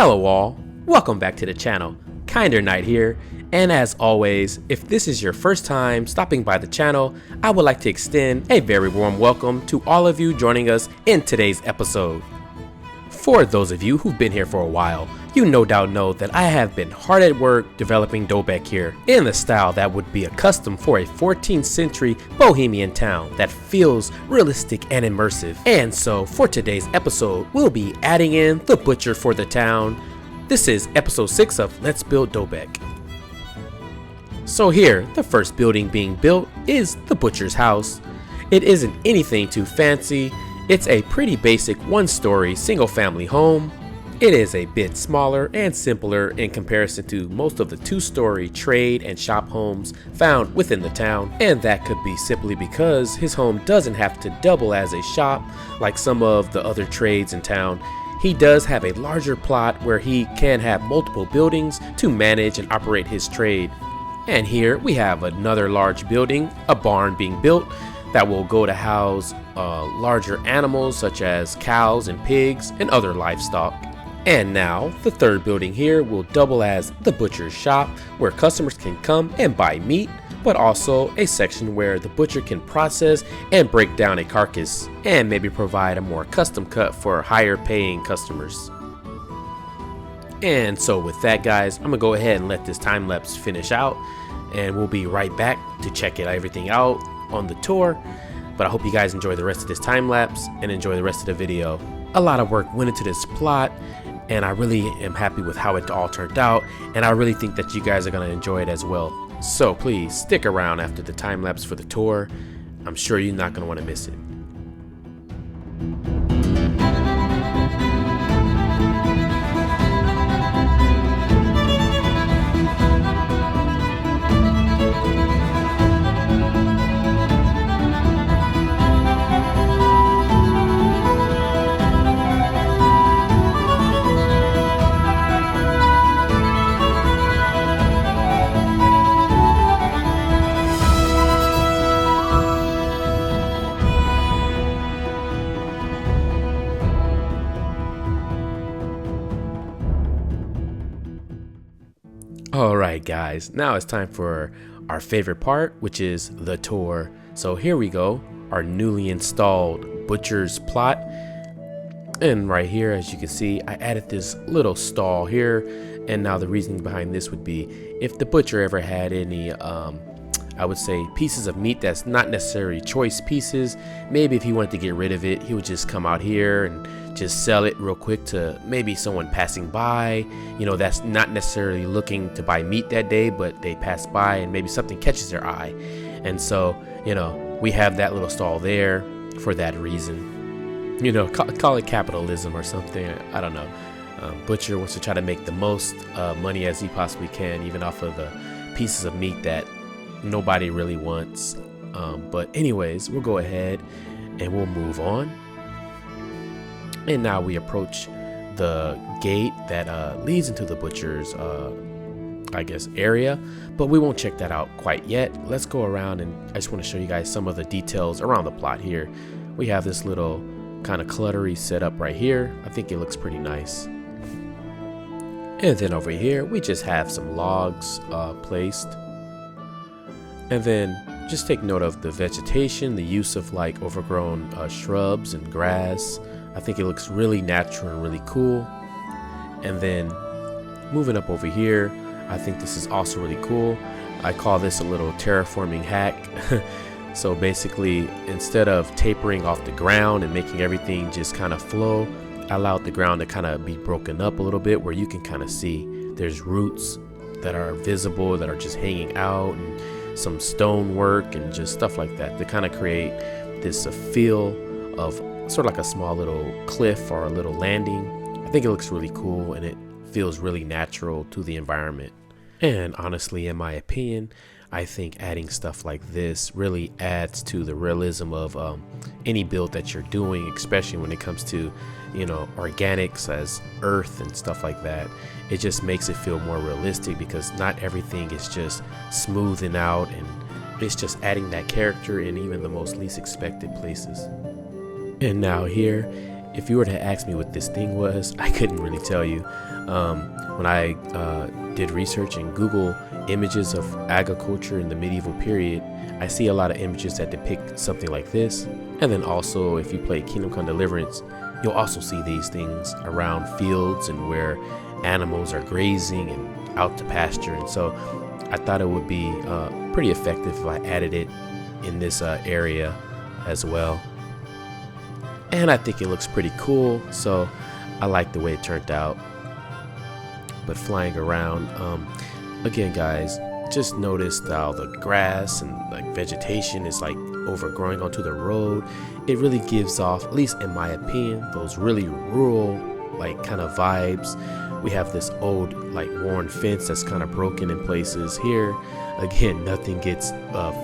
Hello all, welcome back to the channel. Kinder Knight here, and as always, if this is your first time stopping by the channel, I would like to extend a very warm welcome to all of you joining us in today's episode. For those of you who've been here for a while, you no doubt know that I have been hard at work developing Dobek here in the style that would be accustomed for a 14th century bohemian town that feels realistic and immersive. And so for today's episode, we'll be adding in the butcher for the town. This is episode 6 of Let's Build Dobek. So here, the first building being built is the butcher's house. It isn't anything too fancy. It's a pretty basic one-story single-family home. It is a bit smaller and simpler in comparison to most of the two-story trade and shop homes found within the town, and that could be simply because his home doesn't have to double as a shop like some of the other trades in town. He does have a larger plot where he can have multiple buildings to manage and operate his trade. And here we have another large building, a barn being built that will go to house larger animals such as cows and pigs and other livestock. And now the third building here will double as the butcher's shop, where customers can come and buy meat, but also a section where the butcher can process and break down a carcass and maybe provide a more custom cut for higher paying customers. And so with that, guys, I'm gonna go ahead and let this time lapse finish out, and we'll be right back to check everything out on the tour. But I hope you guys enjoy the rest of this time lapse and enjoy the rest of the video. A lot of work went into this plot, and I really am happy with how it all turned out, and I really think that you guys are going to enjoy it as well. So please stick around after the time lapse for the tour. I'm sure you're not going to want to miss it. Alright guys, now it's time for our favorite part, which is the tour. So here we go, our newly installed butcher's plot. And right here, as you can see, I added this little stall here. And now the reasoning behind this would be, if the butcher ever had any I would say pieces of meat that's not necessarily choice pieces, maybe if he wanted to get rid of it, he would just come out here and just sell it real quick to maybe someone passing by, you know, that's not necessarily looking to buy meat that day, but they pass by and maybe something catches their eye. And so, you know, we have that little stall there for that reason. You know, call it capitalism or something, I don't know. Butcher wants to try to make the most money as he possibly can, even off of the pieces of meat that nobody really wants. But anyways, we'll go ahead and we'll move on. And now we approach the gate that leads into the butcher's I guess area, but we won't check that out quite yet. Let's go around, and I just want to show you guys some of the details around the plot here. We have this little kind of cluttery setup right here. I think it looks pretty nice. And then over here we just have some logs placed. And then just take note of the vegetation, the use of like overgrown shrubs and grass. I think it looks really natural and really cool. And then moving up over here, I think this is also really cool. I call this a little terraforming hack. So basically, instead of tapering off the ground and making everything just kind of flow, I allowed the ground to kind of be broken up a little bit, where you can kind of see there's roots that are visible that are just hanging out, and some stone work and just stuff like that to kind of create this feel of sort of like a small little cliff or a little landing. I think it looks really cool, and it feels really natural to the environment. And honestly, in my opinion, I think adding stuff like this really adds to the realism of any build that you're doing, especially when it comes to, you know, organics as earth and stuff like that. It just makes it feel more realistic, because not everything is just smoothing out, and it's just adding that character in even the most least expected places. And now here if you were to ask me what this thing was, I couldn't really tell you. When I did research and Google images of agriculture in the medieval period, I see a lot of images that depict something like this. And then also, if you play Kingdom Come Deliverance, you'll also see these things around fields and where animals are grazing and out to pasture. And so I thought it would be pretty effective if I added it in this area as well. And I think it looks pretty cool, so I like the way it turned out. But flying around, again guys, just notice how the grass and like vegetation is like overgrowing onto the road. It really gives off, at least in my opinion, those really rural like kind of vibes. We have this old like worn fence that's kind of broken in places here. Again, nothing gets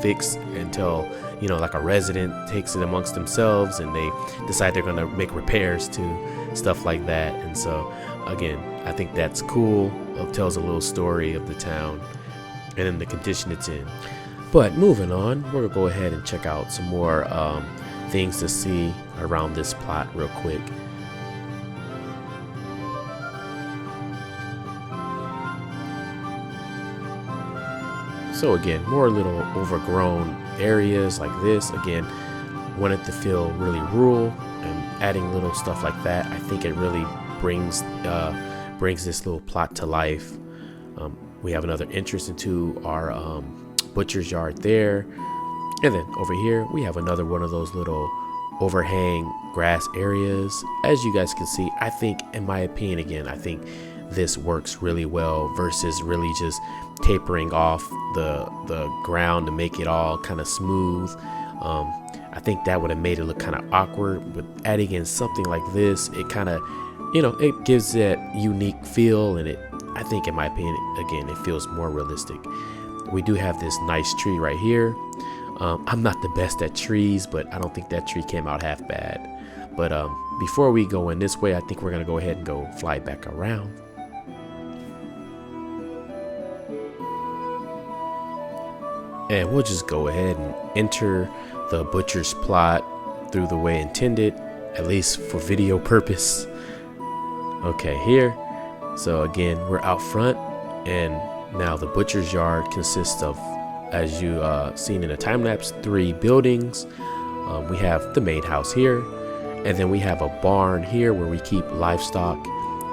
fixed until, you know, like a resident takes it amongst themselves and they decide they're gonna make repairs to stuff like that. And so again, I think that's cool. It tells a little story of the town and in the condition it's in. But moving on, we're gonna go ahead and check out some more things to see around this plot real quick. So again, more little overgrown areas like this. Again, wanted to feel really rural, and adding little stuff like that, I think it really brings this little plot to life. We have another entrance into our butcher's yard there, and then over here we have another one of those little overhang grass areas. As you guys can see, I think, in my opinion, again, I think this works really well versus really just tapering off the ground to make it all kind of smooth. I think that would have made it look kind of awkward. With adding in something like this, it kind of, you know, it gives that unique feel, and I think, in my opinion, again, it feels more realistic. We do have this nice tree right here. I'm not the best at trees, but I don't think that tree came out half bad. But before we go in this way, I think we're gonna go ahead and go fly back around. And we'll just go ahead and enter the butcher's plot through the way intended, at least for video purpose. Okay, here. So again, we're out front, and now the butcher's yard consists of, as you seen in the time lapse, 3 buildings. We have the main house here, and then we have a barn here where we keep livestock.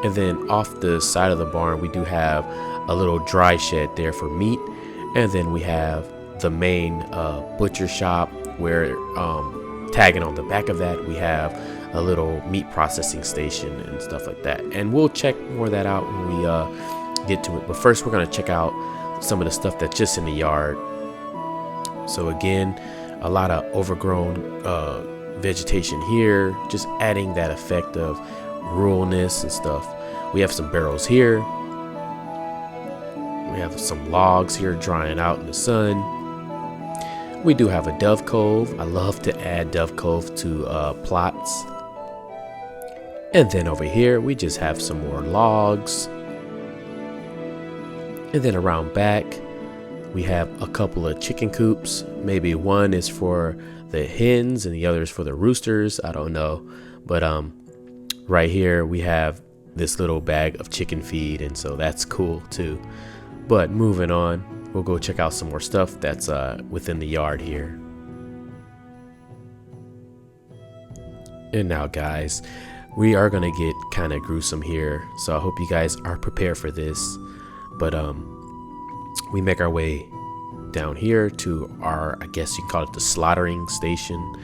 And then off the side of the barn, we do have a little dry shed there for meat. And then we have the main butcher shop, where tagging on the back of that we have a little meat processing station and stuff like that. And we'll check more of that out when we get to it. But first, we're going to check out some of the stuff that's just in the yard. So again, a lot of overgrown vegetation here, just adding that effect of ruralness and stuff. We have some barrels here. We have some logs here drying out in the sun. We do have a dove cove. I love to add dove cove to plots. And then over here, we just have some more logs. And then around back, we have a couple of chicken coops. Maybe one is for the hens and the other is for the roosters. I don't know. But right here, we have this little bag of chicken feed. And so that's cool too. But moving on, we'll go check out some more stuff that's within the yard here. And now, guys, we are gonna get kind of gruesome here, so I hope you guys are prepared for this. But we make our way down here to our, I guess you can call it the slaughtering station.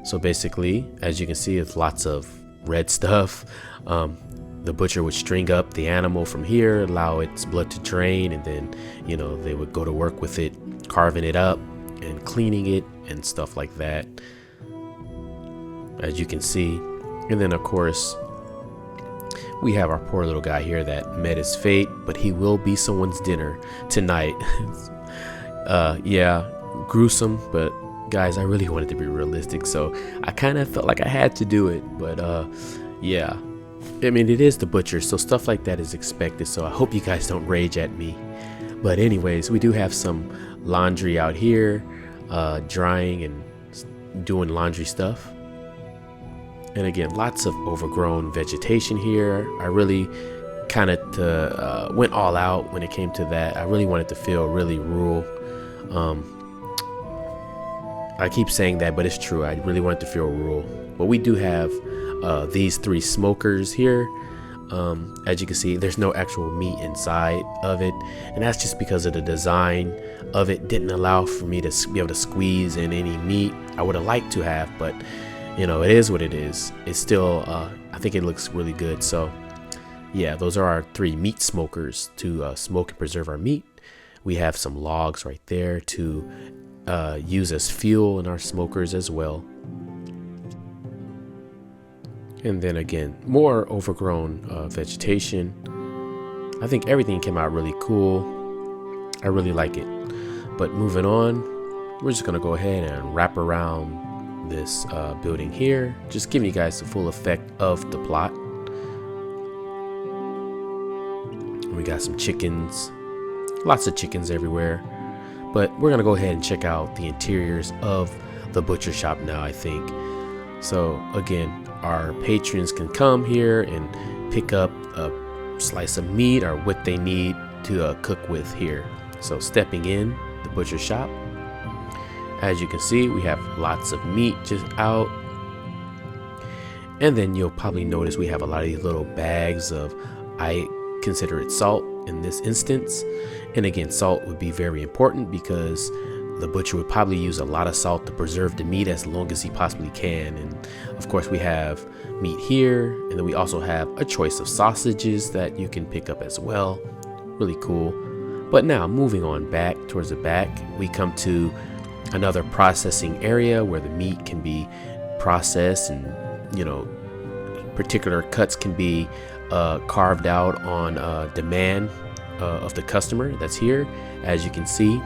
So basically, as you can see, it's lots of red stuff. The butcher would string up the animal from here, allow its blood to drain, and then, you know, they would go to work with it, carving it up and cleaning it and stuff like that, as you can see. And then, of course, we have our poor little guy here that met his fate, but he will be someone's dinner tonight. Yeah, gruesome, but guys, I really wanted to be realistic, so I kind of felt like I had to do it. But yeah, I mean, it is the butcher, so stuff like that is expected, so I hope you guys don't rage at me. But anyways, we do have some laundry out here, drying and doing laundry stuff. And again, lots of overgrown vegetation here. I really kind of went all out when it came to that. I really wanted to feel really rural. I keep saying that, but it's true. I really wanted to feel rural. But we do have these 3 smokers here. As you can see, there's no actual meat inside of it, and that's just because of the design of it didn't allow for me to be able to squeeze in any meat I would have liked to have. But you know, it is what it is. It's still I think it looks really good. So yeah, those are our 3 meat smokers to smoke and preserve our meat. We have some logs right there to use as fuel in our smokers as well. And then again, more overgrown vegetation. I think everything came out really cool. I really like it. But moving on, we're just gonna go ahead and wrap around this building here, just giving you guys the full effect of the plot. We got some chickens, lots of chickens everywhere. But we're gonna go ahead and check out the interiors of the butcher shop now, I think. So again, our patrons can come here and pick up a slice of meat or what they need to cook with here. So stepping in the butcher shop, as you can see, we have lots of meat just out. And then you'll probably notice we have a lot of these little bags of, I consider it salt in this instance. And again, salt would be very important because the butcher would probably use a lot of salt to preserve the meat as long as he possibly can. And of course we have meat here, and then we also have a choice of sausages that you can pick up as well. Really cool. But now moving on back towards the back, we come to another processing area where the meat can be processed, and you know, particular cuts can be carved out on demand of the customer that's here, as you can see.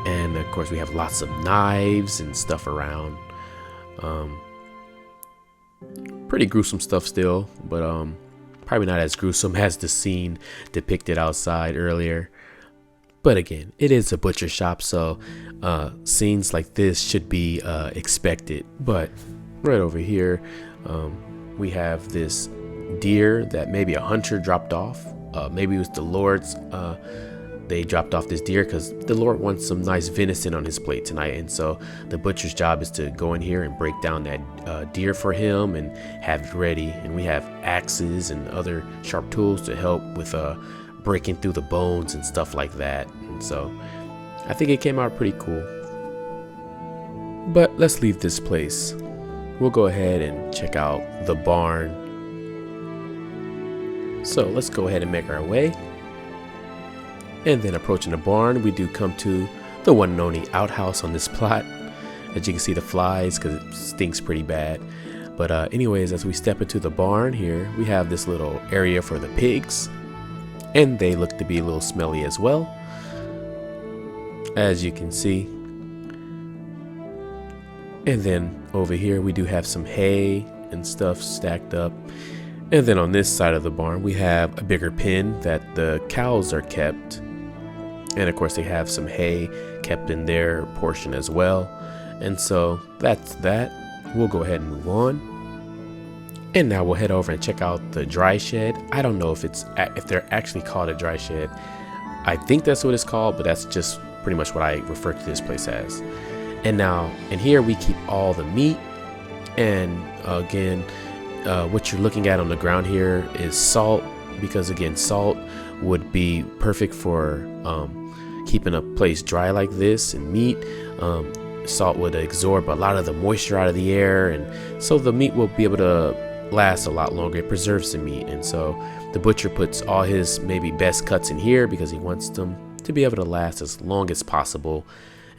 And of course we have lots of knives and stuff around. Pretty gruesome stuff still, but probably not as gruesome as the scene depicted outside earlier. But again, it is a butcher shop, so scenes like this should be expected. But right over here, we have this deer that maybe a hunter dropped off. Maybe it was the Lord's. They dropped off this deer because the Lord wants some nice venison on his plate tonight, and so the butcher's job is to go in here and break down that deer for him and have it ready. And we have axes and other sharp tools to help with breaking through the bones and stuff like that. And so I think it came out pretty cool. But let's leave this place. We'll go ahead and check out the barn. So let's go ahead and make our way. And then approaching the barn, we do come to the one and only outhouse on this plot. As you can see, the flies, because it stinks pretty bad. But anyways, as we step into the barn here, we have this little area for the pigs. And they look to be a little smelly as well, as you can see. And then over here, we do have some hay and stuff stacked up. And then on this side of the barn, we have a bigger pen that the cows are kept. And of course, they have some hay kept in their portion as well. And so that's that. We'll go ahead and move on. And now we'll head over and check out the dry shed. I don't know if they're actually called a dry shed. I think that's what it's called, but that's just pretty much what I refer to this place as. And now in here, we keep all the meat. And again, what you're looking at on the ground here is salt, because again, salt would be perfect for keeping a place dry like this. And meat, salt would absorb a lot of the moisture out of the air, and so the meat will be able to last a lot longer. It preserves the meat. And so the butcher puts all his maybe best cuts in here because he wants them to be able to last as long as possible.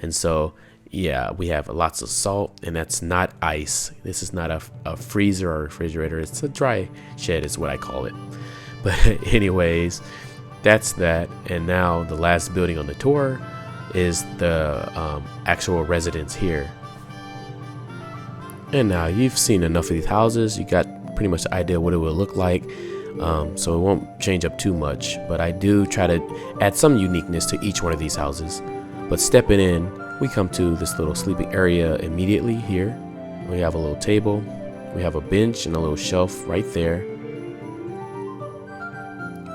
And so yeah, we have lots of salt, and that's not ice. This is not a freezer or refrigerator. It's a dry shed is what I call it. But anyways, that's that. And now the last building on the tour is the actual residence here. And now you've seen enough of these houses. You got pretty much the idea what it will look like. So it won't change up too much, but I do try to add some uniqueness to each one of these houses. But stepping in, we come to this little sleeping area immediately here. We have a little table. We have a bench and a little shelf right there.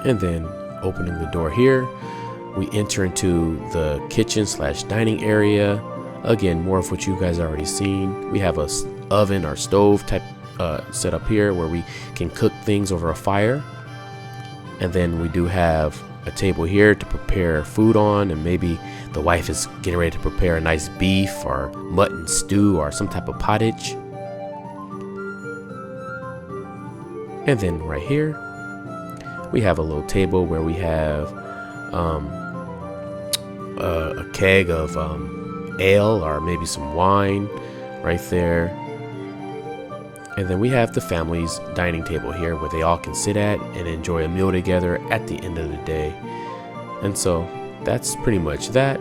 And then opening the door here, we enter into the kitchen / dining area. Again, more of what you guys already seen. We have a oven or stove type set up here where we can cook things over a fire. And then we do have a table here to prepare food on, and maybe the wife is getting ready to prepare a nice beef or mutton stew or some type of pottage. And then right here we have a little table where we have a keg of ale or maybe some wine right there. And then we have the family's dining table here where they all can sit at and enjoy a meal together at the end of the day. And so that's pretty much that.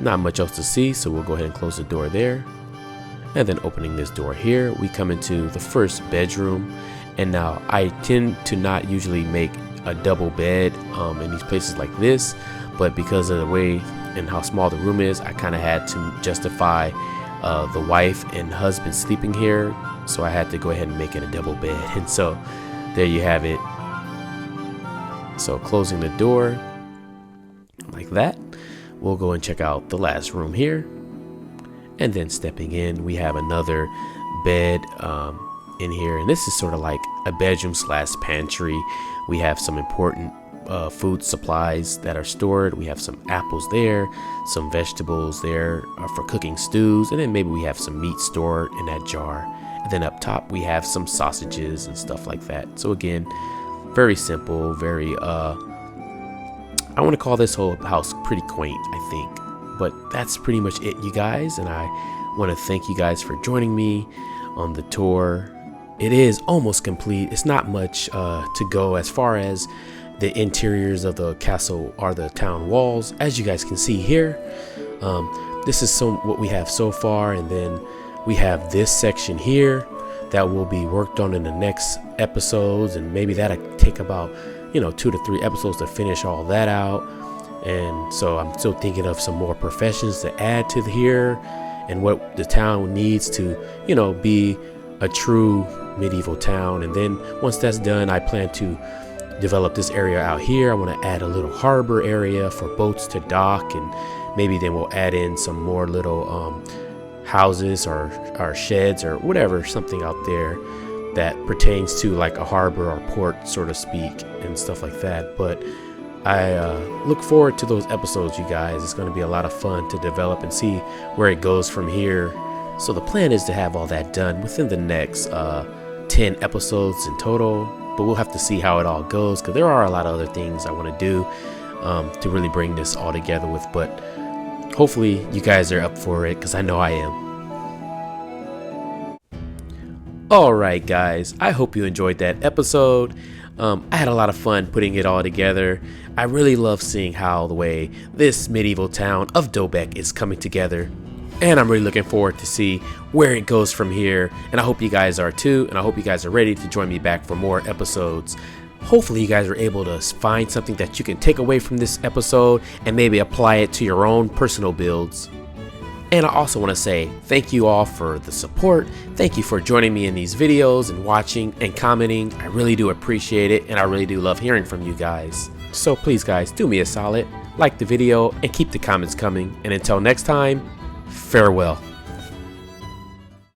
Not much else to see, so we'll go ahead and close the door there. And then opening this door here, we come into the first bedroom. And now I tend to not usually make a double bed in these places like this, but because of the way and how small the room is, I kind of had to justify the wife and husband sleeping here, so I had to go ahead and make it a double bed. And so there you have it. So closing the door like that, we'll go and check out the last room here. And then stepping in, we have another bed in here, and this is sort of like a bedroom / pantry. We have some important food supplies that are stored. We have some apples there, some vegetables there for cooking stews, and then maybe we have some meat stored in that jar. And then up top we have some sausages and stuff like that. So again, very simple, very I want to call this whole house pretty quaint, I think. But that's pretty much it, you guys, and I want to thank you guys for joining me on the tour. It is almost complete. It's not much to go as far as the interiors of the castle or the town walls, as you guys can see here. This is what we have so far, and then we have this section here that will be worked on in the next episodes, and maybe that'll take about 2 to 3 episodes to finish all that out. And so I'm still thinking of some more professions to add to here and what the town needs to be a true medieval town. And then once that's done, I plan to develop this area out here. I want to add a little harbor area for boats to dock, and maybe then we'll add in some more little houses or sheds or whatever, something out there that pertains to like a harbor or port, so to speak, and stuff like that. But I look forward to those episodes, you guys. It's going to be a lot of fun to develop and see where it goes from here. So the plan is to have all that done within the next 10 episodes in total, but we'll have to see how it all goes, because there are a lot of other things I want to do to really bring this all together with. But hopefully you guys are up for it, because I know I am. Alright guys, I hope you enjoyed that episode. I had a lot of fun putting it all together. I really love seeing how the way this medieval town of Dobek is coming together, and I'm really looking forward to see where it goes from here. And I hope you guys are too, and I hope you guys are ready to join me back for more episodes. Hopefully you guys are able to find something that you can take away from this episode and maybe apply it to your own personal builds. And I also want to say thank you all for the support. Thank you for joining me in these videos and watching and commenting. I really do appreciate it, and I really do love hearing from you guys. So please guys, do me a solid, like the video and keep the comments coming. And until next time, farewell.